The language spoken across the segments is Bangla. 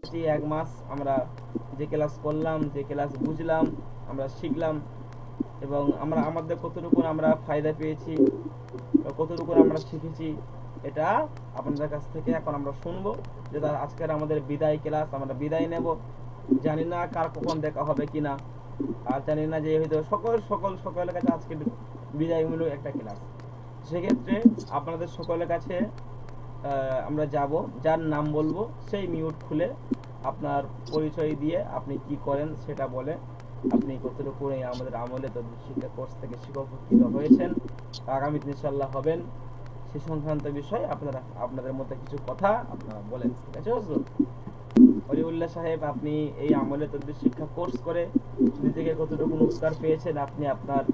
আসছি 1 মাস আমরা যে ক্লাস করলাম, যে ক্লাস বুঝলাম, আমরা শিখলাম, এবং আমরা আমাদের কতটুকু আমরা ফায়দা পেয়েছি, কতটুকু আমরা শিখেছি, এটা আপনাদের কাছ থেকে এখন আমরা শুনবো। যে আজকের আমাদের বিদায় ক্লাস, আমরা বিদায় নেব। জানি না কার কখন দেখা হবে কিনা, আর জানি না যে হয়তো সকলের কাছে আজকে বিদায়মূলক একটা ক্লাস। সেক্ষেত্রে আপনাদের সকলের কাছে আমরা যাব, যার নাম বলবো সেই মিউট খুলে আপনার পরিচয় দিয়ে আপনি কি করেন সেটা বলে, আপনি কতটুকু আমাদের আমলে তদ্বির শিক্ষা কোর্স থেকে শিক্ষাপ্রকৃত হয়েছেন, আগামীতে ইনশাল্লাহ হবেন, সে সংক্রান্ত বিষয় আপনাদের মধ্যে কিছু কথা আপনারা বলেন। ঠিক আছে হুজুর? অলিউল্লাহ সাহেব, আপনি এই আমলে তদ্বির শিক্ষা কোর্স করে নিজেকে কতটুকু উপকার পেয়েছেন, আপনি আপনার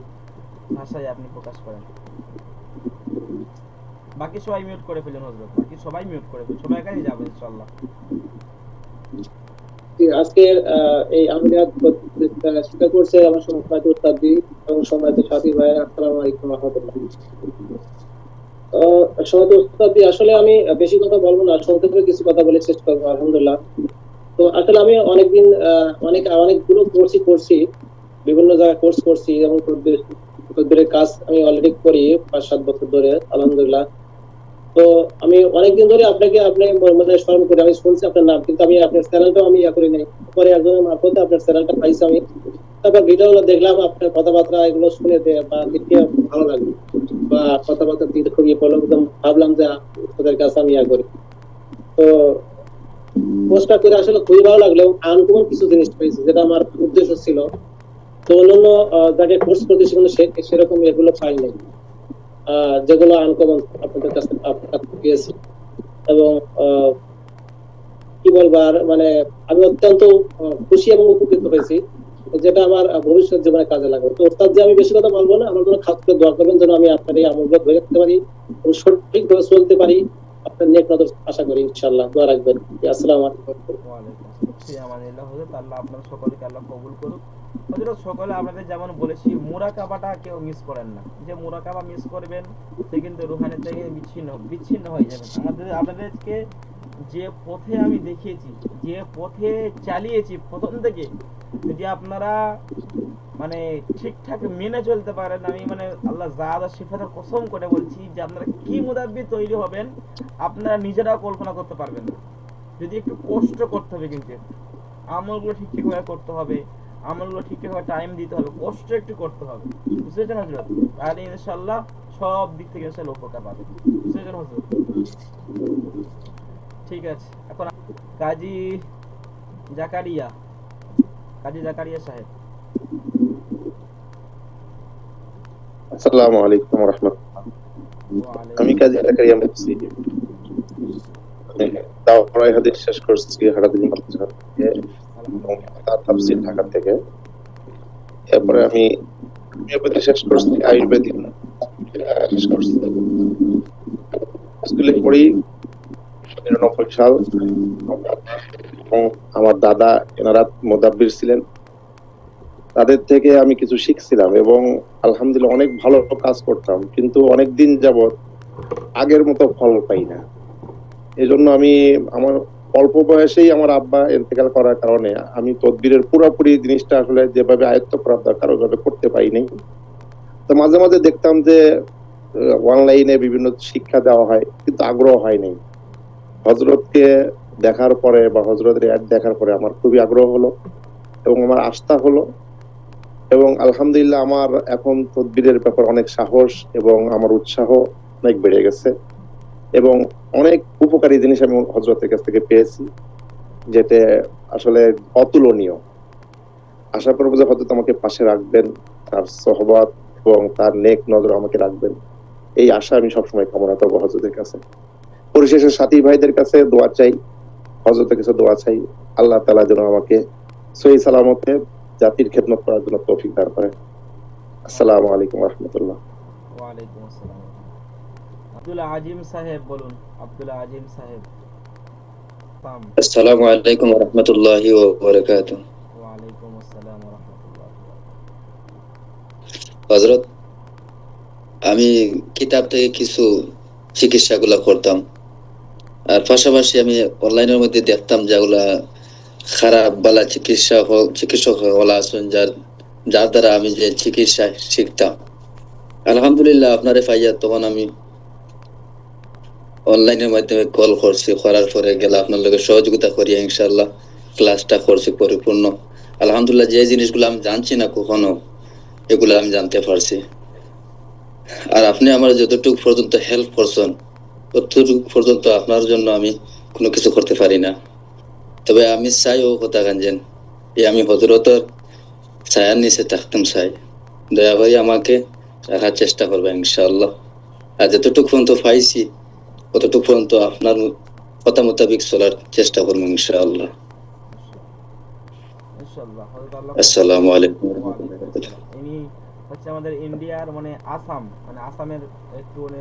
ভাষায় আপনি প্রকাশ করেন। বাকি সবাই মিউট করে ফেলেন হযরত, বাকি সবাই মিউট করে ফেলেন, সবাই কাছে যাবে ইনশাআল্লাহ। আজকের এই আমিরাত শিক্ষা করছে আমার সম্মানিত উস্তাদি এবং সম্মানিত সাথী ভাইয়েরা, আসসালামু আলাইকুম ওয়া রাহমাতুল্লাহ। সম্মানিত উস্তাদি, আসলে আমি বেশি কথা বলবো না, সংক্ষেপে কিছু কথা বলে শেষ করবো আলহামদুলিল্লাহ। তো আসলে আমি অনেকদিন অনেকগুলো কোর্সই করছি, বিভিন্ন জায়গায় কোর্স করছি, এবং তদবিরের কাজ আমি অলরেডি করি 5-7 বছর ধরে আলহামদুলিল্লাহ। তো আমি অনেকদিন ধরে আপনাকে মানে স্মরণ করে আমি শুনছি আপনার নাম, কিন্তু আমি আপনার চ্যানেলটাও আমি করি নাই। পরে একজনের মারফতে আপনার চ্যানেলটা পাইছি আমি, তারপর ভিডিওগুলো দেখলাম, আপনার কথাবার্তা এগুলো শুনে বা দেখে ভালো লাগলো, বা কথাবার্তা দিতে খুবই ভালো, একদম ভাবলাম যে ওদের কাছে আমি করি। তো পোস্টটা করে আসলে খুবই ভালো লাগলো, এবং আনকমন কিছু জিনিস পেয়েছি, যেটা আমার উদ্দেশ্য ছিল। তো অন্যান্য যাকে কোর্স করতে সেরকম এগুলো পাই নাই, যেগুলো আনকমন আপনাদের কাছে পেয়েছি। এবং কি বলবার, মানে আমি অত্যন্ত খুশি এবং উপকৃত হয়েছি, যেটা আমার ভবিষ্যৎ জীবনে কাজে লাগবে। তো ওস্তাদ যে আমি বেশি কথা বলবো না, আমার জন্য খাস করে দোয়া করবেন যেন আমি আপনার এই আমলগুলো ধরে রাখতে পারি এবং সঠিকভাবে চলতে পারি। আপনার নেক নজর আশা করি, ইনশাআল্লাহ দোয়া রাখবেন। আসসালামু আলাইকুম। ওয়ালাইকুম আসসালাম। ফি আমানিল্লাহ হযরত, আল্লাহ আপনার সকলকে আল্লাহ কবুল করুক। হযরত, সকলে আপনাদের যেমন বলেছি, মুরাকাবাটা কেউ মিস করেন না। যে মুরাকাবা মিস করবেন সে কিন্তু রুহানি থেকে বিচ্ছিন্ন হয়ে যাবেন। আপনাদেরকে যে পথে আমি দেখিয়েছি, যে পথে চালিয়েছি প্রথম থেকে, যদি আপনারা মানে ঠিকঠাক মেনে চলতে পারেন, আমি মানে আল্লাহ জাদ আর সিফাতের কসম করে বলছি যে আপনারা কি মুদাব্বির তৈরি হবেন আপনারা নিজেরাও কল্পনা করতে পারবেন না। যদি একটু কষ্ট করতে হবে, কিন্তু আমলগুলো ঠিকঠাকভাবে করতে হবে, আমলগুলো ঠিকঠাকভাবে টাইম দিতে হবে, কষ্ট একটু করতে হবে, বুঝতে পেরেছেন হযরত? তাহলে ইনশাআল্লাহ সব দিক থেকে ইনশাআল্লাহ উপকার পাবে, বুঝতে পেরেছেন হযরত? ঠিক আছে, এখন কাজী জাকারিয়া, কাজী জাকারিয়া সাহেব। আসসালামু আলাইকুম ওয়া রাহমাতুল্লাহ। আমি কাজী জাকারিয়া মুফসি, দাওরায়ে হাদিস শেষ করছি হাটাজারি মাদ্রাসা থেকে, এবং তাফসীর ঢাকা থেকে। এরপরে আমি হোমিওপ্যাথি শেষ করছি, আয়ুর্বেদিক শেষ করছি। স্কুলে পড়ি ৯৯ সাল, এবং আমার দাদা এনারা মুদাব্বির ছিলেন, তাদের থেকে আমি কিছু শিখছিলাম, এবং আলহামদুলিল্লাহ অনেক ভালো কাজ করতাম, কিন্তু অনেকদিন যাবত আগের মতো ফল পাই না। এই জন্য আমি আমার অল্প বয়সেই আমার আব্বা ইন্তেকাল করার কারণে আমি তদবিরের পুরোপুরি জিনিসটা আসলে যেভাবে আয়ত্ত করার দরকার ওইভাবে করতে পারিনি। তো মাঝে মাঝে দেখতাম যে অনলাইনে বিভিন্ন শিক্ষা দেওয়া হয়, কিন্তু আগ্রহ হয়নি। হযরতকে দেখার পরে বা হযরতের অ্যাড দেখার পরে আমার খুবই আগ্রহ হলো, এবং আমার আস্থা হলো, এবং আলহামদুলিল্লাহ আমার এখন তদবিরের ব্যাপার অনেক সাহস এবং আমার উৎসাহ অনেক বেড়ে গেছে, এবং অনেক উপকারী জিনিস আমি হযরতের কাছ থেকে পেয়েছি, যেটা আসলে অতুলনীয়। আশা করবো যে হযরত আমাকে পাশে রাখবেন, তার সোহবত এবং তার নেক নজর আমাকে রাখবেন, এই আশা আমি সবসময় কামনা করবো হযরতের কাছে। পরিশেষে সাথী ভাইদের কাছে দোয়া চাই, হযরতের কাছে দোয়া চাই, আল্লাহ তাআলা যেন আমাকে সহি সালামতে জাতির খেদমত করার জন্য তৌফিক দান করেন। আসসালামু আলাইকুম ওয়া রাহমাতুল্লাহ। ওয়ালাইকুম আসসালাম। আব্দুল আজিম সাহেব বলুন, আব্দুল আজিম সাহেব। আসসালামু আলাইকুম ওয়া রাহমাতুল্লাহি ওয়া বারাকাতুহু। ওয়ালাইকুম আসসালাম ওয়া রাহমাতুল্লাহ। হযরত, আমি কিতাব থেকে কিছু চিকিৎসাগুলো করতাম, আর পাশাপাশি আমি অনলাইনের মধ্যে দেখতাম যেগুলা খারাপ বালা চিকিৎসক হলা আছেন যার দ্বারা আমি যে চিকিৎসা শিখতাম। আলহামদুলিল্লাহ আপনারে পাইয়া তখন আমি অনলাইনের মাধ্যমে কল করছি, করার পরে গেলে আপনার লোকের সহযোগিতা করিয়া ইনশাআল্লাহ ক্লাসটা করছি পরিপূর্ণ। আলহামদুলিল্লাহ যে জিনিসগুলো আমি জানছি না কখনো, এগুলো আমি জানতে পারছি। আর আপনি আমার যতটুকু পর্যন্ত হেল্প করছেন, ততটুকু পর্যন্ত আপনার জন্য আমি কোনো কিছু করতে পারি না। তবে আমি চাই ও কথা গাঞ্জেন, আমি হজরতের ছায়ার নিচে থাকতাম চাই। দয়া করে আমাকে রাখার চেষ্টা করবেন ইনশাআল্লাহ। আর যতটুকু পর্যন্ত পাইছি ততটুকু পর্যন্ত আপনার কথা মোতাবেক চলার চেষ্টা করবো ইনশাআল্লাহ। ইনশাআল্লাহ। হযরত আল্লাহ আসসালামু আলাইকুম। ইনি হচ্ছে আমাদের ইন্ডিয়ার মানে আসাম, মানে আসামের একটু মানে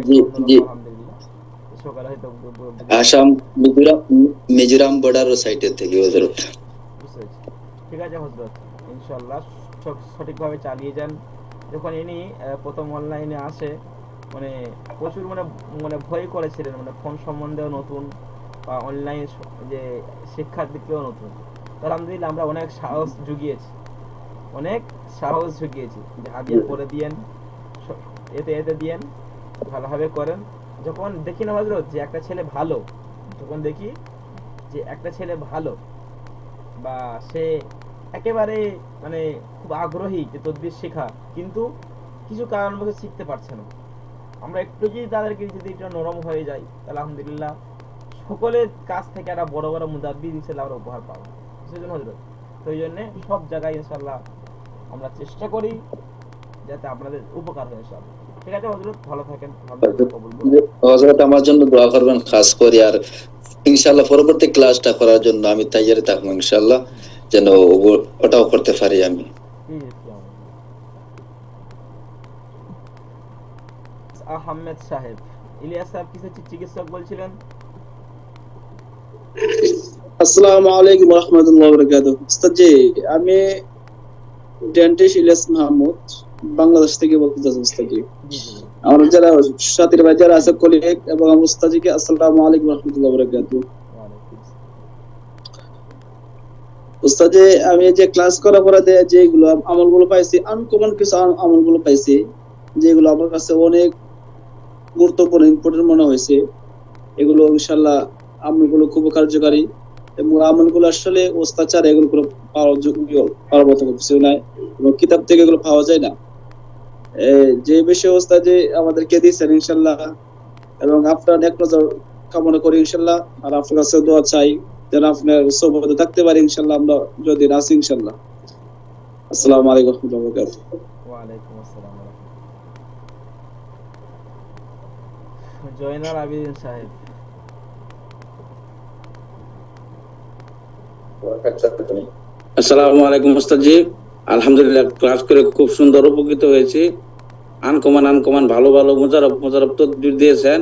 জি, জি। আলহামদুলিল্লাহ সকালে হয়তো আসাম মিজোরাম বর্ডার সাইডের থেকে হজরত। বুঝতে পেরেছি। ঠিক আছে হযরত, ইনশাআল্লাহ সঠিকভাবে চালিয়ে যান। যখন ইনি প্রথম অনলাইনে আসে মানে প্রচুর মানে মানে ভয় করেছিলেন, মানে ফোন সম্বন্ধেও নতুন বা অনলাইন যে শিক্ষার দিকেও নতুন। তো আলহামদুলিল্লাহ আমরা অনেক সাহস জুগিয়েছি, যে হাজির করে দিয়েন, এতে দিয়েন, ভালোভাবে করেন। যখন দেখি না হযরত যে একটা ছেলে ভালো, বা সে একেবারে মানে খুব আগ্রহী যে তদবির শেখা, কিন্তু কিছু কারণবশত শিখতে পারছে না, আমরা একটু যদি তাদেরকে যদি একটু নরম হয়ে যাই, তাহলে আলহামদুলিল্লাহ সকলের কাছ থেকে একটা বড় বড় মুদাব্বির হিসেবে আমরা উপহার পাবো। সেজন্য হযরত, তো এই জন্য সব জায়গায় ইনশাআল্লাহ আমরা চেষ্টা করি যাতে আপনাদের উপকার হয় ইনশাআল্লাহ। ঠিক আছে হযরত, ভালো থাকেন, হযরত আমার জন্য দোয়া করবেন খাস করে। আর ইনশাআল্লাহ পরবর্তী ক্লাসটা করার জন্য আমি তৈরি থাকবো ইনশাআল্লাহ, যেন ওটাও করতে পারি আমি। আহমেদ সাহেব, ইলিয়াস সাহেব কিছু চিকিৎসক বলছিলেন। আসসালামু আলাইকুম ওয়া রাহমাতুল্লাহি ওয়া বারাকাতুহু। উস্তাদ জি, আমি ডেন্টিস্ট ইলিয়াস মাহমুদ বাংলাদেশ থেকে বলতে চাচ্ছি। উস্তাদ জি, আমার যারা সাথীর ভাই যারা আছে কলিগ এবং উস্তাদ জিকে আসসালামু আলাইকুম ওয়া রাহমাতুল্লাহি ওয়া বারাকাতুহু। উস্তাদ জি, আমি যে ক্লাস করার পরে যেগুলো আমলগুলো পাইছি, আনকমন কিছু আমলগুলো পাইছি যেগুলো আমার কাছে অনেক গুরুত্বপূর্ণ ইম্পর্টেন্ট মনে হয়েছে। এগুলো ইনশাআল্লাহ আমলগুলো খুব কার্যকারী এবং আমলগুলো আসলে ওস্তাদ ছাড়া এগুলো কোনো পাওয়ার মতো কিছু নাই, এবং কিতাব থেকে এগুলো পাওয়া যায় না। যে বিষয়ে ওস্তাদ যে আমাদেরকে দিয়েছেন ইনশাআল্লাহ, এবং আপনার এক নজর কামনা করি ইনশাআল্লাহ। আর আপনার কাছে দোয়া চাই যেন আপনার সোহবতে থাকতে পারি ইনশাআল্লাহ, আমরা যদি আছি ইনশাআল্লাহ। আসসালামু আলাইকুম ওয়া রাহমাতুল্লাহি ওয়া বারাকাতুহু। ওয়া আলাইকুম আসসালাম ওয়া রাহমাতুল্লাহ। জয়নাল আবিদিন সাহেব, আসসালামু আলাইকুম উস্তাদ জি। আলহামদুলিল্লাহ ক্লাস করে খুব সুন্দর উপকৃত হয়েছি। আনকমান ভালো মোজারব তদবির দিয়েছেন,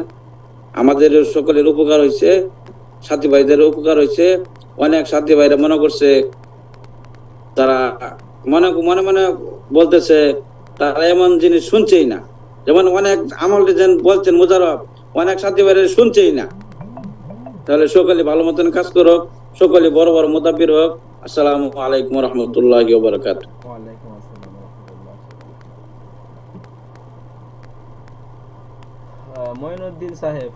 আমাদের সকলের উপকার হয়েছে, সাথী ভাইদের উপকার হয়েছে। অনেক সাথী ভাইরা মনে করছে, তারা মনে মনে বলতেছে তারা এমন জিনিস শুনছেই না, যেমন অনেক আমল বলছেন মোজারব, অনেক সাথী ভাইরা শুনছেই না। তাহলে সকলে ভালো মতন কাজ করুক, সকলে বড় বড় মুতাব্বির হোক। আসসালামু আলাইকুম ওয়া রাহমাতুল্লাহি ওয়া বারাকাতুহু। ওয়া আলাইকুম আসসালাম ওয়া রাহমাতুল্লাহ। মঈনুদ্দিন সাহেব,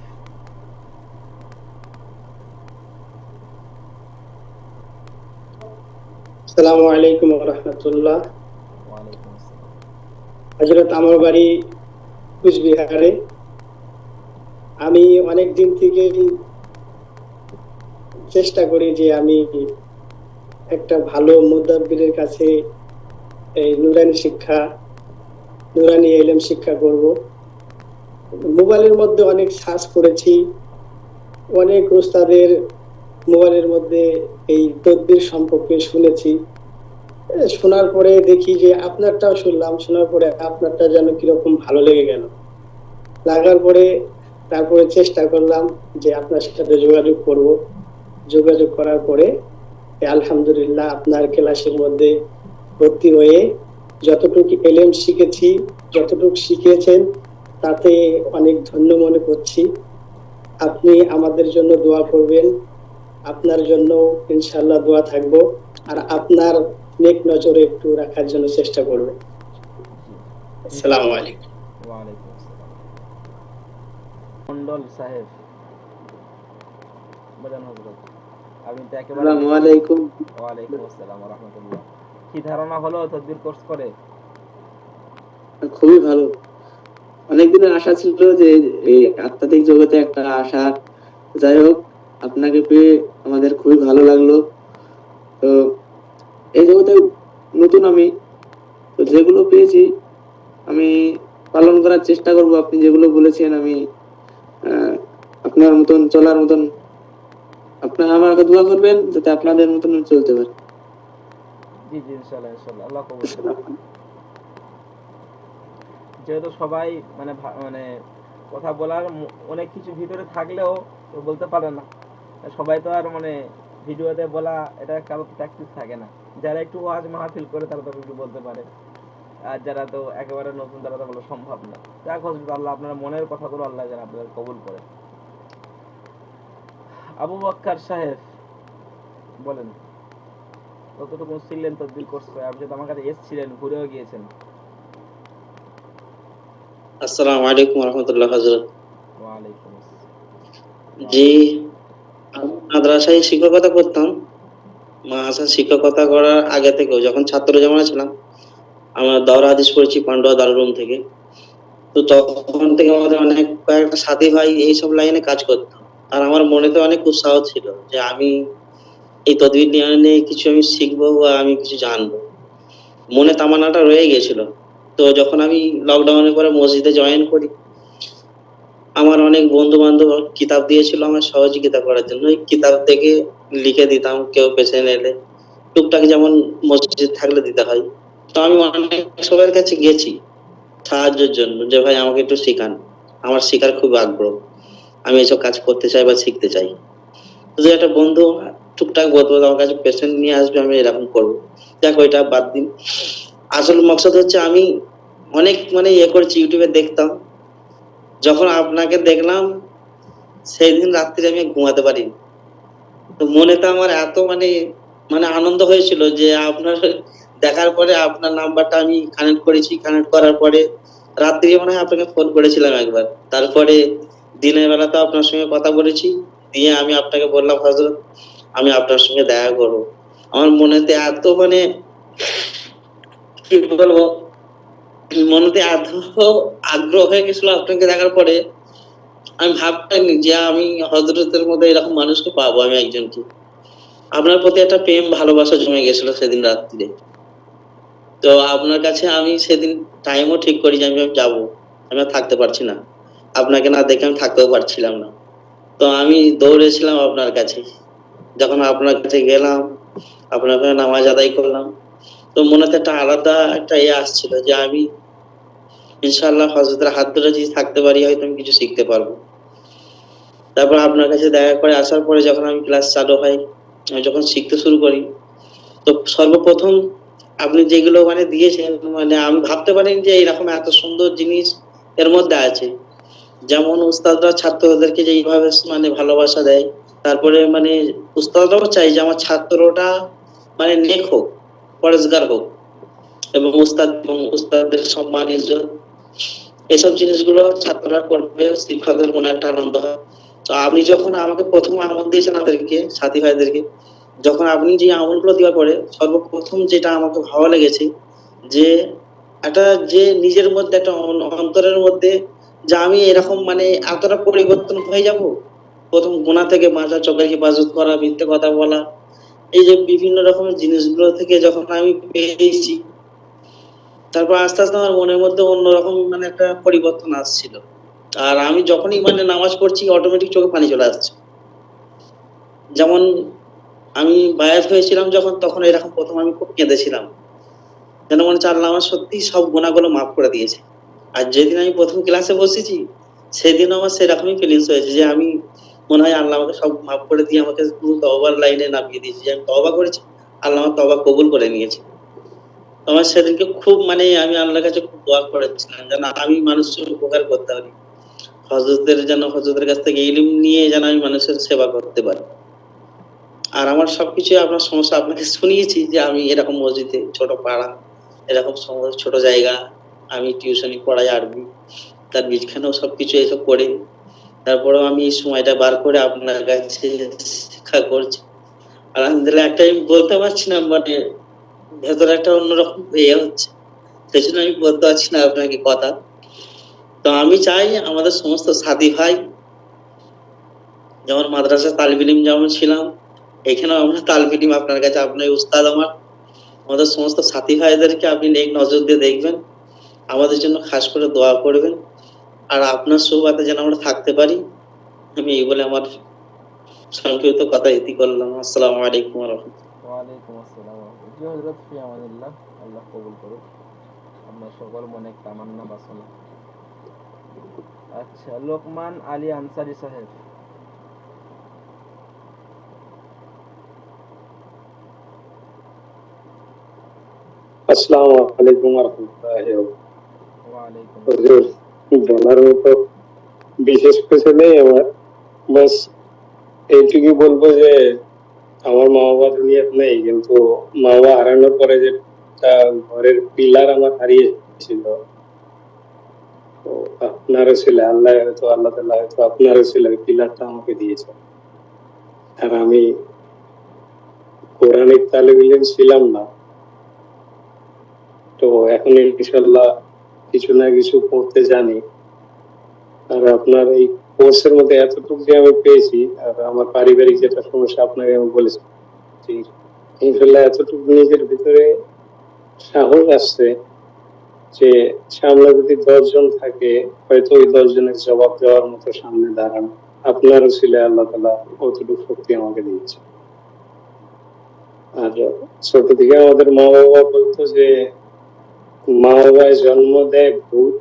আসসালামু আলাইকুম ওয়া রাহমাতুল্লাহ। ওয়া আলাইকুম আসসালাম। হযরত আমার বাড়ি কুচবিহারে। আমি অনেক দিন থেকে চেষ্টা করি যে আমি একটা ভালো মুদাব্বিরের কাছে এই নুরানি ইলম শিক্ষা করব। মোবাইলের মধ্যে অনেক সার্চ করেছি, অনেক উস্তাদের মোবাইলের মধ্যে এই তদবির সম্পর্কে শুনেছি। শোনার পরে দেখি যে আপনারটাও শুনলাম, শোনার পরে আপনারটা যেন কিরকম ভালো লেগে গেল। লাগার পরে তারপরে চেষ্টা করলাম যে আপনার সাথে যোগাযোগ করব। যোগাযোগ করার পরে আলহামদুলিল্লাহ আপনার ক্লাসের মধ্যে ভর্তি হয়ে যতটুকু ইলম শিখেছি, যতটুকু শিখিয়েছেন তাতে অনেক ধন্য মনে করছি। আপনি আমাদের জন্য দোয়া করবেন, আপনার জন্য ইনশাআল্লাহ দোয়া থাকবো, আর আপনার নেক নজরে একটু রাখার জন্য চেষ্টা করবে। আসসালামু আলাইকুম। ওয়ালাইকুম আসসালাম। মন্ডল সাহেব বলেন হযরত, আপনি তো একেবারে আসসালামু আলাইকুম। ওয়ালাইকুম আসসালাম ওয়া রাহমাতুল্লাহ। কি ধারণা হলো তদবির কোর্স করে? খুবই ভালো। অনেকদিনের আশা ছিল যে এই আধ্যাত্মিক জগতে একটা আশা। যাই হোক, আপনাকে পেয়ে আমাদের খুবই ভালো লাগলো। তো এই জগতে নতুন আমি, তো যেগুলো পেয়েছি আমি পালন করার চেষ্টা করব। আপনি যেগুলো বলেছেন আমি আপনার মতন চলার মতন, আপনারা আমাকে দোয়া করবেন যাতে আপনাদের মতন আমি চলতে পারি। জি জি ইনশাআল্লাহ ইনশাআল্লাহ, আল্লাহ কবুল করুন। যেহেতু সবাই মানে মানে কথা বলার অনেক কিছু ভিতরে থাকলেও তো বলতে পারে না, সবাই তো আর মানে ভিডিওতে বলা এটা কারো প্র্যাকটিস থাকে না। যারা একটু ওয়াজ মাহফিল করে তারা তো একটু বলতে পারে, আর যারা তো একেবারে নতুন তারা তো বলা সম্ভব না। যাক হযরত, আল্লাহ আপনার মনের কথাগুলো আল্লাহ যেন আপনাদের কবুল করে। আবু বক্কর সাহেব বলেন, কতটুকু ছিলেন তদবির কোর্স করে? আপনি তো আমার কাছে এসেছিলেন, ঘুরেও গিয়েছেন। আসসালামু আলাইকুম রহমতুল্লাহ হযরত। ওয়ালাইকুম আসসালাম। জি, আমি মাদ্রাসায় শিক্ষকতা করতাম। মাদ্রাসায় শিক্ষকতা করার আগে থেকেও যখন ছাত্র জীবনে ছিলাম, আমরা দাওরা হাদিস পড়েছি পান্ডুয়া দারুল উলুম থেকে। তো তখন থেকে আমাদের অনেক কয়েকটা সাথী ভাই এইসব লাইনে কাজ করতাম। আর আমার মনেতে অনেক উৎসাহ ছিল যে আমি এই তদবির নিয়ে কিছু আমি শিখবো বা আমি কিছু জানবো। মনে তামান্নাটা রয়ে গেছিল। তো যখন আমি লকডাউনের পরে মসজিদে জয়েন করি, আমার অনেক বন্ধু বান্ধব কিতাব দিয়েছিল আমার সহযোগিতা করার জন্য। ওই কিতাব থেকে লিখে দিতাম, কেউ পেশেন্ট এলে টুকটাক যেমন মসজিদ থাকলে দিতে হয়। তো আমি অনেক সবার কাছে গেছি সাহায্যের জন্য, যে ভাই আমাকে একটু শেখান, আমার শেখার খুব আগ্রহ, আমি এসব কাজ করতে চাই বা শিখতে চাই। তো যে একটা বন্ধু টুকটাক বলতো আমার কাছে পেশেন্ট নিয়ে আসবে, আমি এরকম করবো। দেখ ওইটা বাদ দিন, আসল মকসদ হচ্ছে আমি অনেক মানে করেছি, ইউটিউবে দেখতাম। যখন আপনাকে দেখলাম সেই দিন রাত্রে আমি ঘুমাতে পারিনি। তো মনে তো আমার এত মানে মানে আনন্দ হয়েছিল যে আপনার দেখার পরে আপনার নাম্বারটা আমি কানেক্ট করেছি। কানেক্ট করার পরে রাত্রি মনে হয় আপনাকে ফোন করেছিলাম একবার। তারপরে দিনের বেলা তো আপনার সঙ্গে কথা বলেছি, দিয়ে আমি আপনাকে বললাম হযরত আমি আপনার সঙ্গে দেখা করবো। আমার মনেতে এত মানে কি বলবো, মনেতে এত আগ্রহ হয়ে গেছিল আপনাকে দেখার পরে। আমি ভাবতামনি যে আমি হযরতের মধ্যে এরকম মানুষকে পাবো, আমি একজনকে। আপনার প্রতি একটা প্রেম ভালোবাসা জমে গেছিল সেদিন রাত্রিরে। তো আপনার কাছে আমি সেদিন টাইমও ঠিক করি যে আমি যাবো, আমি আর থাকতে পারছি না, আপনাকে না দেখে আমি থাকতেও পারছিলাম না। তো আমি দৌড়েছিলাম আপনার কাছে। যখন আপনার কাছে গেলাম, আপনার কাছে নামাজ আদায় করলাম, তো মনেতে একটা আলাদা একটা আসছিল যে আমি ইনশাআল্লাহ হযরতের হাত ধরে যদি থাকতে পারি হয়তো আমি কিছু শিখতে পারবো। তারপর আপনার কাছে দেখা করে আসার পরে যখন আমি ক্লাস চালু হয়, আমি যখন শিখতে শুরু করি, তো সর্বপ্রথম আপনি যেগুলো মানে দিয়েছেন, মানে আমি ভাবতে পারিনি যে এরকম এত সুন্দর জিনিস এর মধ্যে আছে। যেমন উস্তাদরা ছাত্রদেরকে যেইভাবে মানে ভালোবাসা দেয়, তারপরে মানে উস্তাদরাও চাই যে আমার ছাত্রটা মানে নেক হোক, পরেজগার হোক, এবং উস্তাদদের সম্মান ইজ্জত এসব জিনিসগুলো ছাত্ররা করবে, শিক্ষকদের মনে একটা আনন্দ হয়। তো আপনি যখন আমাকে প্রথম আমল দিয়েছেন আমাদেরকে সাথী ভাইদেরকে, যখন আপনি যে আমলগুলো দেওয়ার পরে সর্বপ্রথম যেটা আমাকে ভালো লেগেছে যে একটা যে নিজের মধ্যে একটা অন্তরের মধ্যে যে আমি এরকম মানে এতটা পরিবর্তন হয়ে যাব। প্রথম গুনাহ থেকে বাঁচা, চোখের হেফাজত করা, মিথ্যে কথা বলা, এই যে বিভিন্ন রকমের জিনিসগুলো থেকে যখন আমি পেয়েছি, তারপর আস্তে আস্তে আমার মনের মধ্যে অন্যরকম মানে একটা পরিবর্তন আসছিল। আর আমি যখনই মানে নামাজ পড়ছি অটোমেটিক চোখে পানি চলে আসছে। যেমন আমি বায়াত হয়েছিলাম যখন, তখন এরকম প্রথম আমি খুব কেঁদেছিলাম, যেন মনে হচ্ছে আল্লাহ আমার সত্যি সব গুনাহগুলো মাফ করে দিয়েছে। আর যেদিন আমি প্রথম ক্লাসে বসেছি সেদিন আমার সেরকমই ফিলিংস হয়েছে যে আমি মনে হয় আল্লাহ আমাকে সব মাফ করে দিয়ে আমাকে পুরো তওবার লাইনে নামিয়ে দিয়েছে, যে আমি তওবা করেছি, আল্লাহ আমার তওবা কবুল করে নিয়েছে। আমার সেদিনকে খুব মানে আমি আল্লাহর কাছে খুব দোয়া করেছিলাম যেন আমি মানুষের উপকার করতে পারি, হযরতের কাছ থেকে ইলম নিয়ে যেন আমি মানুষের সেবা করতে পারি। আর আমার সবকিছু আপনার সমস্যা আপনাকে শুনিয়েছি যে আমি এরকম মসজিদে ছোট পাড়া, এরকম ছোট জায়গা, আমি টিউশনি পড়াই আরবি, তার বীজখানেও সবকিছু এসব করে, তারপরেও আমি এই সময়টা বার করে আপনার কাছে শিক্ষা করছি। আলহামদুলিল্লাহ, একটা আমি বলতে পারছি না, মানে ভেতরে একটা অন্যরকম ইয়ে হচ্ছে, সেই জন্য আমি বলতে পারছি না আপনাকে কথা। তো আমি চাই আমাদের সমস্ত সাথী ভাই, যেমন মাদ্রাসা তালিব ইলম যেমন ছিলাম, এখানেও আমরা তালিব ইলম, আপনার কাছে আপনার উস্তাদ আমাদের সমস্ত সাথী ভাইদেরকে আপনি নেক নজর দিয়ে দেখবেন, আমাদের জন্য খাস করে দোয়া করবেন, আর আপনার সুবাদে যেন আমরা থাকতে পারি। আমি এই বলে আমার সংক্ষিপ্ত কথা ইতি করলাম। আসসালামু আলাইকুম ওয়া রাহমাতুল্লাহ। ওয়ালাইকুম আসসালাম ওয়া রাহমাতুল্লাহ। জি হযরত, ফি আমানিল্লাহ, আল্লাহ কবুল করুক আপনার সকল মনে তামান্না বাসনা। আচ্ছা, লোকমান আলী আনসারী সাহেব। আসসালামু আলাইকুম ওয়া রাহমাতুল্লাহি ওয়া ওয়ালাইকুম হুজুর, বলার মতো বিশেষ কিছু নেই আমার, বাস এইটুকু বলবো যে আমার মা বাবা দুনিয়াতে নেই, কিন্তু মা বাবা হারানোর পরে যে ঘরের পিলার আমার হারিয়েছিল, তো আপনারও ছিল, আল্লাহ হয়তো, আল্লাহ তাআলা হয়তো আপনারও ছিল, ওই পিলারটা আমাকে দিয়েছে। আর আমি কোরআনিক তালিব ইলম ছিলাম না, তো এখন ইনশাআল্লাহ কিছু না কিছু পড়তে জানি। আর আপনার এই কোর্সের মধ্যে এতটুকু যে আমি পেয়েছি, আর আমার পারিবারিক যেটা সমস্যা আপনাকে আমি বলেছি, ইনশাআল্লাহ এতটুকু নিজের ভিতরে সাহস আসছে যে সামনে যদি 10 জন থাকে, হয়তো ওই 10 জনের জবাব দেওয়ার মতো সামনে দাঁড়ানো আপনারও ছিল, আল্লাহ তাআলা অতটুকু শক্তি আমাকে দিয়েছে। আর ছোট থেকে আমাদের মা বাবা বলতো যে মা বাবায় জন্ম দেয় ভূত,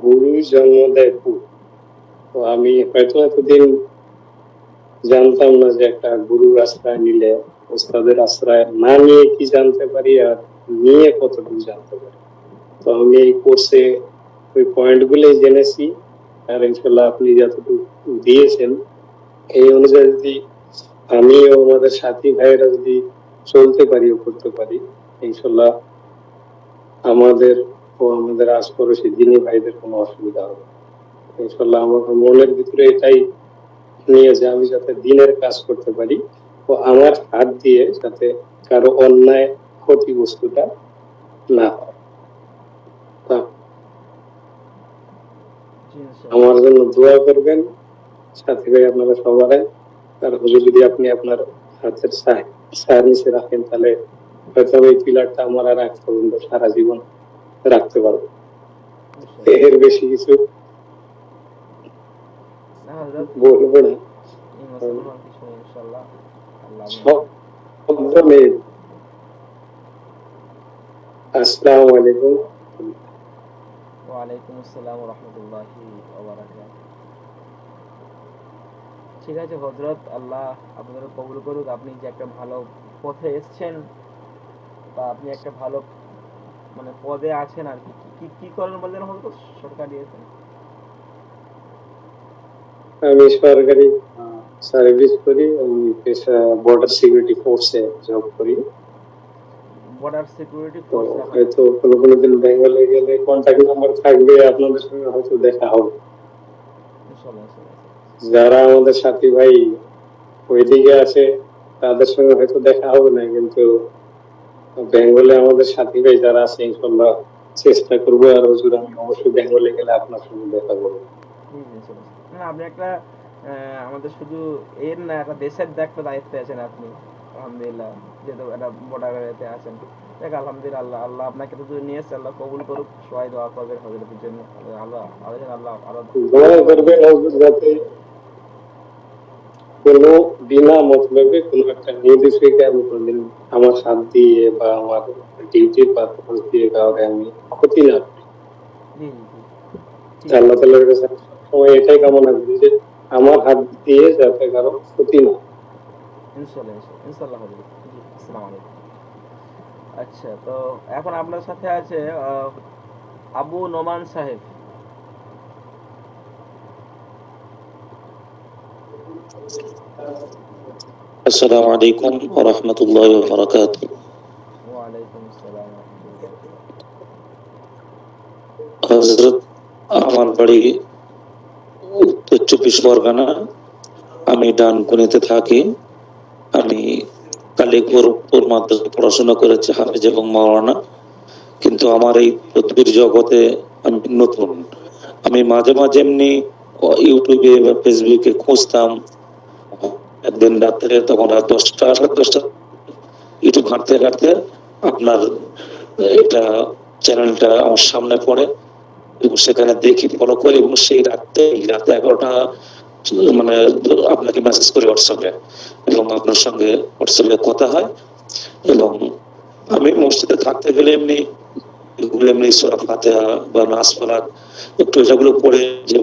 গুরুই জন্ম দেয় ভূত। তো আমি হয়তো এতদিন জানতাম না যে একটা গুরুর আশ্রয় নিলে, ওস্তাদের আশ্রয় না নিয়ে কি জানতে পারি আর নিয়ে কতটুকু জানতে পারি। তো আমি এই কোর্সে ওই পয়েন্ট গুলোই জেনেছি, আর ইনশাল্লাহ আপনি যতটুকু দিয়েছেন এই অনুযায়ী যদি আমি ও আমাদের সাথী ভাইয়েরা যদি চলতে পারি ও করতে পারি, ইনশাল্লাহ আমাদের ও আমাদের আশপাশে দিনী ভাইদের কোনো অসুবিধা হবে না। ইনশাল্লাহ আমার মনের ভিতরে এটাই নিয়ে যে আমি যাতে দিনের কাজ করতে পারি, ও আমার হাত দিয়ে যাতে কারো অন্যায় ক্ষতি বস্তুটা না হয়। আমার জন্য দোয়া করবেন সাথী ভাই, আপনারা সবাই। আর হুজুর, যদি আপনি আপনার হাতের ছায়া নিচে রাখেন, তাহলে হয়তো এই পিলারটা আমার আর এক পর্যন্ত সারা জীবন রাখতে পারবো। এর বেশি কিছু বলবো না। আসসালামু আলাইকুম। ওয়ালাইকুম আসসালাম ওয়া রাহমাতুল্লাহি ওয়া বারাকাতুহু। ঠিক আছে হযরত, আল্লাহ আপনাদের কবুল করুক। আপনি যে একটা ভালো পথে এসেছেন, বা আপনি একটা ভালো মানে পদে আছেন আর কি। কি করেন বললেন হযরত? সরকারি আছেন? আমি সরকারি সার্ভিস করি, আমি পেশা বর্ডার সিকিউরিটি ফোর্সে জব করি। Border security force. হয়তো কোনো দিন বেঙ্গলে গেলে কন্টাক্ট নাম্বার থাকবে, আপনাদের সঙ্গে হয়তো দেখা হবে। যারা আমাদের সাথী ভাই ওইদিকে আছে তাদের সঙ্গে হয়তো দেখা হবে না, কিন্তু বেঙ্গলে আমাদের সাথী ভাই যারা আছে ইনশাআল্লাহ চেষ্টা করবো। আর হুজুর, আমি অবশ্যই বেঙ্গলে গেলে আপনার সঙ্গে দেখা করবো। আপনি একটা আমাদের শুধু এর না, একটা দেশের একটা দায়িত্বে আছেন আপনি, আলহামদুলিল্লাহ, যেহেতু একটা বর্ডারেতে আছেন। দেখ আলহামদুলিল্লাহ, আল্লাহ আল্লাহ আপনাকে তো নিয়ে এসছে, আল্লাহ কবুল করুক। সবাই দোয়া করবেন হযরতের জন্য, আল্লাহ আল্লাহ আরো দোয়া করবেন হুজুর, যাতে কোনো বিনা মতলবে কোনো একটা নির্দেশকে আমি কোনদিন আমার সাথ দিয়ে বা আমার ডিউটির পারপাস দিয়ে কাউকে আমি ক্ষতি না করি। আল্লাহ তাআলার কাছে সবসময় এটাই কামনা করি যে আমার হাত দিয়ে যাতে কারো ক্ষতি না। ইনশাআল্লাহ ইনশাআল্লাহ হবে। আসসালামু আলাইকুম। আচ্ছা, তো এখন আপনার সাথে আছে আবু নোমান সাহেব। আসসালামু আলাইকুম ওয়া রাহমাতুল্লাহি ওয়া বারাকাতুহু। ওয়ালাইকুম আসসালাম ওয়া রাহমাতুল্লাহ। হযরত, আমার বাড়ি উত্তর 24 পরগনা। আমি ডানকুনিতে থাকি। আমি কালীপুর মাদ্রাসায় পড়াশোনা করেছি, হাফেজ এবং মাওলানা। কিন্তু আমার এই তদবির জগতে আমি নতুন। আমি মাঝে মাঝে এমনি ইউটিউবে বা ফেসবুকে খুঁজতাম। একদিন রাত্রে, তখন রাত 10টা, সাড়ে 10টা, ইউটিউব ঘাঁটতে ঘাঁটতে আপনার এটা চ্যানেলটা আমার সামনে পড়ে এবং সেখানে দেখি, ফলো করি, এবং সেই রাতে 11টা মানে আপনাকে মেসেজ করি হোয়াটসঅ্যাপে, এবং আপনার সঙ্গে হোয়াটসঅ্যাপে কথা হয়। এবং আমি মসজিদে থাকতে গেলে এমনি এগুলো এমনি সূরা ফাতিহা বা নাস ফালাক একটু এগুলো পড়ে যে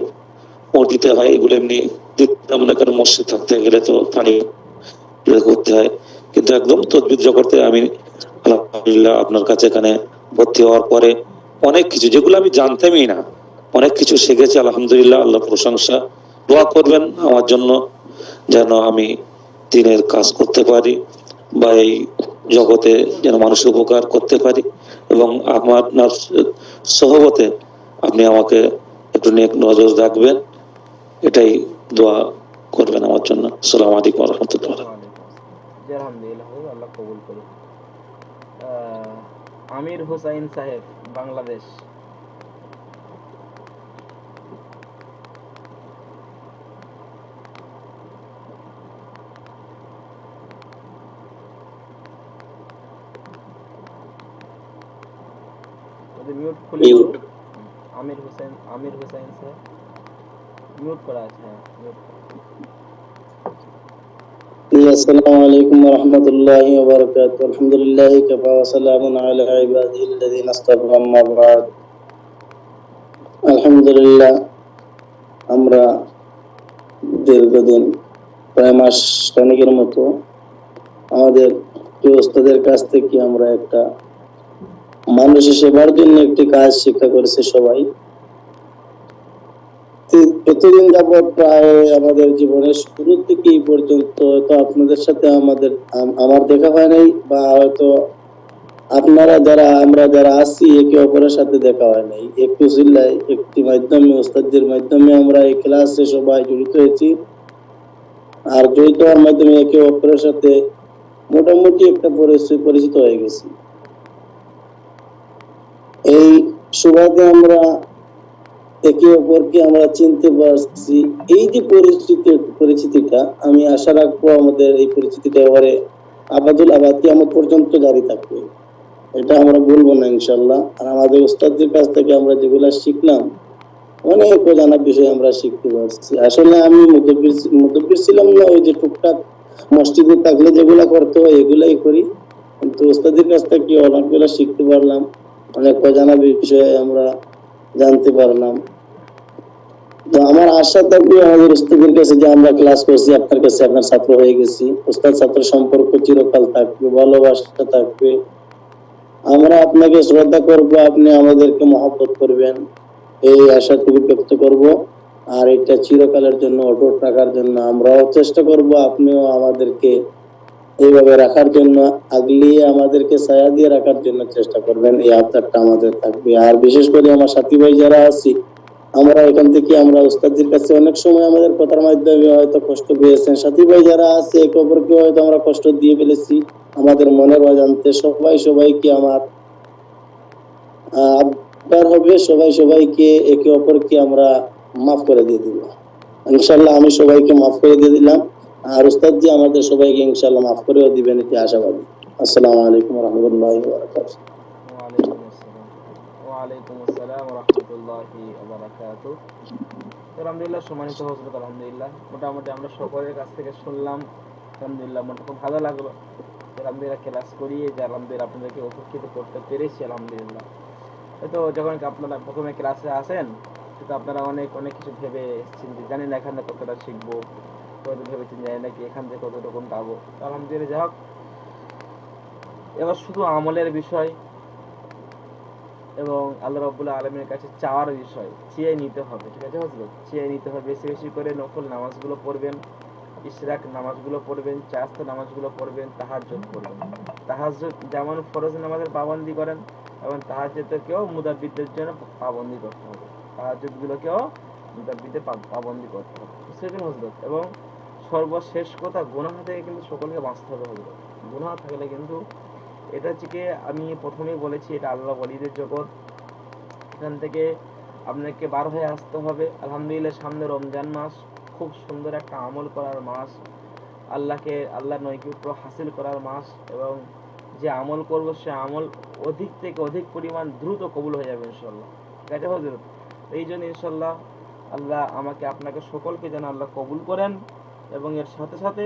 দিতে হয়, এগুলো এমনি দিতাম না, কারণ মসজিদ থাকতে গেলে তো পানি করতে হয়। কিন্তু একদম তদবির জগতে আমি আলহামদুলিল্লাহ আপনার কাছে এখানে ভর্তি হওয়ার পরে অনেক কিছু, যেগুলো আমি জানতামই না, অনেক কিছু শিখেছি আলহামদুলিল্লাহ। আল্লাহ প্রশংসা। দোয়া করবেন আমার জন্য, যেন আমি দিনের কাজ করতে পারি বা এই জগতে যেন মানুষের উপকার করতে পারি, এবং আমার সহবতে আপনি আমাকে একটু নেক নজর রাখবেন, এটাই দোয়া করবেন আমার জন্য। আসসালামু আলাইকুম ওয়া রাহমাতুল্লাহ। ওয়ালাইকুম আসসালাম। জি আলহামদুলিল্লাহ, আল্লাহ কবুল করুন। আমির হোসাইন সাহেব, বাংলাদেশ। মিউট খুলে mute. Amir Hossain sir mute করা আছে। হ্যাঁ, মিউট। আসসালামু আলাইকুম ওয়া রাহমাতুল্লাহি ওয়া বারাকাতুহু। আলহামদুলিল্লাহি কাফা ওয়া সালামুন আলা ইবাদিহিল্লাযিনা ইসতাফা, আম্মা বা'দ। আলহামদুলিল্লাহ, আমরা দীর্ঘদিন, প্রায় মাস খানেকের মতো আমাদের ওস্তাদের কাছ থেকে আমরা একটা মানুষের সেবার জন্য একটি কাজ শিক্ষা করেছে সবাই। এতদিন যাবৎ প্রায় আমাদের জীবনের শুরু থেকে এই পর্যন্ত হয়তো আপনাদের সাথে আমার দেখা হয় নাই, বা হয়তো আপনারা আমরা যারা আছি একে অপরের সাথে দেখা হয় নাই। একটু জিল্লায় একটি মাধ্যমে, ওস্তাদের মাধ্যমে আমরা এই ক্লাসে সবাই জড়িত হয়েছি। আর জড়িত হওয়ার মাধ্যমে একে অপরের সাথে মোটামুটি একটা পরিচিত হয়ে গেছি। এই সুবাদে আমরা একে অপরকে আমরা চিনতে পারছি। এই যে পরিচিতিটা, আমি আশা রাখবো আমাদের এই পরিচিতিটা এবারে আবাদুল আবাদ কিয়ামত পর্যন্ত জারি থাকবে। এটা আমরা বলবো না ইনশাল্লাহ। আর আমাদের ওস্তাদের কাছ থেকে আমরা যেগুলা শিখলাম, অনেক অজানা বিষয় আমরা শিখতে পারছি। আসলে আমি মুদব্বির ছিলাম না, ওই যে টুকটাক মসজিদে থাকলে যেগুলা করতে হয় এগুলাই করি। কিন্তু ওস্তাদের কাছ থেকে অনেকগুলা শিখতে পারলাম, অনেক অজানা বিষয়ে আমরা জানতে পারলাম। তো আমার আশা থাকবে আমাদের ওস্তাদের কাছে যে আমরা ক্লাস করছি, আপনার কাছে আপনার ছাত্র হয়ে গেছি, ওস্তাদ ছাত্র সম্পর্ক চিরকাল থাকবে, ভালোবাসা থাকবে। আমরা আপনাকে শ্রদ্ধা করব, আপনি আমাদেরকে মহব্বত করবেন, এই আশাটুকু ব্যক্ত করব। আর এটা চিরকালের জন্য অটুট রাখার জন্য আমরাও চেষ্টা করব, আপনিও আমাদেরকে এইভাবে রাখার জন্য, আগলিয়ে আমাদেরকে ছায়া দিয়ে রাখার জন্য চেষ্টা করবেন। এই আবদারটা আমাদের থাকবে। আর বিশেষ করে আমার সাথী ভাই যারা আছি, আমরা এখান থেকে আমরা ওস্তাদের কাছে অনেক সময় আমাদের কথার মাধ্যমে হয়তো কষ্ট পেয়েছেন। সাথী ভাই যারা আছে একে অপরকে হয়তো আমরা কষ্ট দিয়ে ফেলেছি আমাদের মনের অজান্তে। সবাইকে আমার আবদার হবে, সবাইকে একে অপরকে আমরা মাফ করে দিয়ে দিব ইনশাল্লাহ। আমি সবাইকে মাফ করে দিয়ে দিলাম, আর উস্তাদ জি আমাদের সবাইকে ইনশাল্লাহ মাফ করেও দিবেন, এটি আশাবাদী। আসসালামু আলাইকুম ওয়া রাহমাতুল্লাহি ওয়া বারাকাতুহু। ওয়ালাইকুম আসসালাম ওয়া রাহমাতুল্লাহি ওয়া বারাকাতুহু। আলহামদুলিল্লাহ, সম্মানিত হযরত, আলহামদুলিল্লাহ মোটামুটি আমরা সকলের কাছ থেকে শুনলাম। আলহামদুলিল্লাহ মনটা খুব ভালো লাগলো। আলহামদুলিল্লাহ ক্লাস করিয়ে যে আলহামদুলিল্লাহ আপনাদেরকে উপকৃত করতে পেরেছি আলহামদুলিল্লাহ। হয়তো যখন আপনারা প্রথমে ক্লাসে আসেন, সেটা আপনারা অনেক কিছু ভেবে এসেছেন যে জানি না এখান থেকে কতটা শিখবো, হয়তো ভেবেছেন জানি না কি এখান থেকে কতটুকু পাবো। আলহামদুলিল্লাহ যাই হোক, এবার শুধু আমলের বিষয় এবং আল্লাহ রাব্বুল আলামিনের কাছে চাওয়ার বিষয়, চেয়ে নিতে হবে। ঠিক আছে হযরত, চেয়ে নিতে হবে। বেশি বেশি করে নফল নামাজগুলো পড়বেন, ইশরাক নামাজগুলো পড়বেন, চাস্ত নামাজগুলো পড়বেন, তাহাজ্জুদ পড়বেন। তাহাজ্জুদ যেমন ফরজ নামাজের পাবন্দি করেন, এবং তাহাজ্জুদকেও মুদাব্বিরদের জন্য পাবন্দি করতে হবে। তাহাজ্জুদগুলোকেও মুদাব্বিরদের পাবন্দি করতে হবে, বুঝছেন হযরত? এবং সর্বশেষ কথা, গুনাহ থেকে কিন্তু সকলকে বাঁচতে হবে হযরত। গুনাহ থাকলে কিন্তু এটা হচ্ছে কি, আমি প্রথমেই বলেছি, এটা আল্লাহ ওয়ালিদের জগৎ। এখান থেকে আপনাকে বার হয়ে আসতে হবে। আলহামদুলিল্লাহ, সামনে রমজান মাস, খুব সুন্দর একটা আমল করার মাস, আল্লাহ নৈকট্য হাসিল করার মাস, এবং যে আমল করব সে আমল অধিক থেকে অধিক পরিমাণ দ্রুত কবুল হয়ে যাবে ইনশাল্লাহ। ঠিক আছে হযরত? এই জন্য ইনশাল্লাহ আল্লাহ আমাকে আপনাকে সকলকে যেন আল্লাহ কবুল করেন। এবং এর সাথে সাথে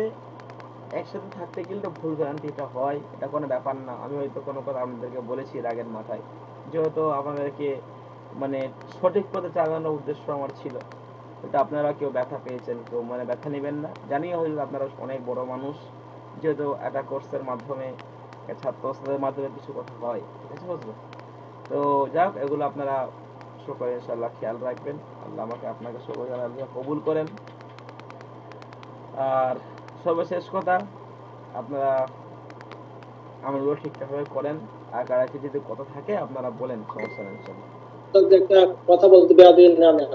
একসাথে থাকতে গেলে ভুল ভ্রান্তি এটা হয়, এটা কোনো ব্যাপার না। আমি হয়তো কোনো কথা আপনাদেরকে বলেছি রাগের মাথায়, যেহেতু আপনাদেরকে মানে সঠিক পথে চালানোর উদ্দেশ্য আমার ছিল। এটা আপনারা কেউ ব্যথা পেয়েছেন, কেউ মানে ব্যথা নেবেন না। জানিও হয়তো আপনারা অনেক বড় মানুষ, যেহেতু একটা কোর্সের মাধ্যমে, ছাত্রদের মাধ্যমে কিছু কথা হয়। ঠিক আছে বুঝলো? তো যাক, এগুলো আপনারা সকলে ইনশাআল্লাহ খেয়াল রাখবেন। আল্লাহ আমাকে আপনাকে সকলে আল্লাহ কবুল করেন। আর সর্বশেষ কথা, আপনারা আমলগুলো ঠিকঠাকভাবে করেন। আর কারাকে যদি কথা থাকে আপনারা বলেন, সমস্যা নেই ইনশাআল্লাহ। একটা কথা বলতে বেয়াদবি না নেন।